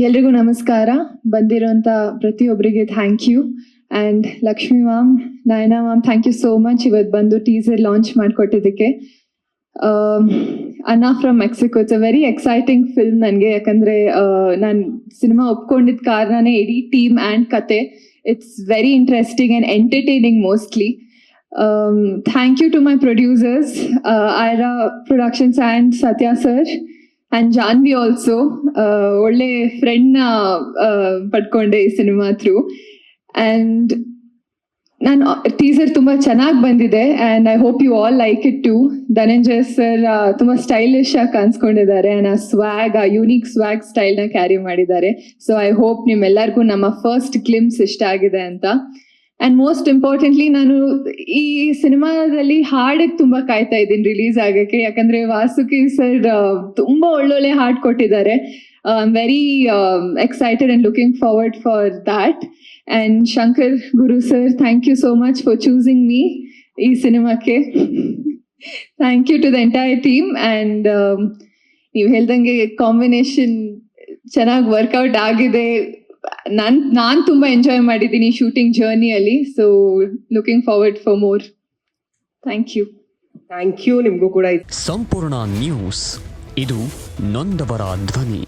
ಎಲ್ರಿಗೂ ನಮಸ್ಕಾರ. ಬಂದಿರೋಂಥ ಪ್ರತಿಯೊಬ್ಬರಿಗೆ thank you. And Lakshmi ma'am, Nayana ma'am, thank you so much ಇವತ್ತು ಬಂದು ಟೀಸರ್ ಲಾಂಚ್ ಮಾಡಿಕೊಟ್ಟಿದ್ದಕ್ಕೆ. Anna from Mexico, it's a very exciting film ನನಗೆ. ಯಾಕಂದರೆ ನಾನು ಸಿನಿಮಾ ಒಪ್ಕೊಂಡಿದ್ದ ಕಾರಣನೇ ಇಡೀ ಟೀಮ್ ಆ್ಯಂಡ್ ಕತೆ. It's very interesting and entertaining mostly. Thank you to my producers, Aira productions and Satya sir and Janvi also. ಒಳ್ಳೆ ಫ್ರೆಂಡ್ನ ಪಡ್ಕೊಂಡೆ ಈ ಸಿನಿಮಾ ಥ್ರೂ. ಆ್ಯಂಡ್ ನಾನು ಟೀಸರ್ ತುಂಬ ಚೆನ್ನಾಗಿ ಬಂದಿದೆ and I hope you all like it too. Dhananjay sir ತುಂಬ ಸ್ಟೈಲಿಶ್ ಆಗಿ ಕಾಣಿಸ್ಕೊಂಡಿದ್ದಾರೆ ಆ್ಯಂಡ್ ಆ ಸ್ವ್ಯಾಗ್, ಆ ಯೂನಿಕ್ ಸ್ವ್ಯಾಗ್ ಸ್ಟೈಲ್ನ ಕ್ಯಾರಿ ಮಾಡಿದ್ದಾರೆ. ಸೊ ಐ ಹೋಪ್ ನಿಮ್ಮೆಲ್ಲರಿಗೂ ನಮ್ಮ ಫಸ್ಟ್ ಗ್ಲಿಮ್ಸ್ ಇಷ್ಟ ಆಗಿದೆ ಅಂತ. ಆ್ಯಂಡ್ ಮೋಸ್ಟ್ ಇಂಪಾರ್ಟೆಂಟ್ಲಿ, ನಾನು ಈ ಸಿನಿಮಾದಲ್ಲಿ ಹಾಡಿಗೆ ತುಂಬ ಕಾಯ್ತಾ ಇದ್ದೀನಿ ರಿಲೀಸ್ ಆಗೋಕ್ಕೆ. ಯಾಕಂದರೆ ವಾಸುಕಿ ಸರ್ ತುಂಬ ಒಳ್ಳೊಳ್ಳೆ ಹಾಡು ಕೊಟ್ಟಿದ್ದಾರೆ. I am very excited and looking forward for that. And Shankar Guru sir, thank you so much for choosing me ಈ ಸಿನಿಮಾಕ್ಕೆ. Thank you to the entire team. And ನೀವು ಹೇಳ್ದಂಗೆ ಕಾಂಬಿನೇಷನ್ ಚೆನ್ನಾಗಿ ವರ್ಕೌಟ್ ಆಗಿದೆ. ನಾನು ತುಂಬ ಎಂಜಾಯ್ ಮಾಡಿದ್ದೀನಿ ಶೂಟಿಂಗ್ ಜರ್ನಿಯಲ್ಲಿ. So looking forward for more. Thank you. Thank you ನಿಮಗೂ ಕೂಡ. ಸಂಪೂರ್ಣ ನ್ಯೂಸ್, ಇದು ನೊಂದವರ ಧ್ವನಿ.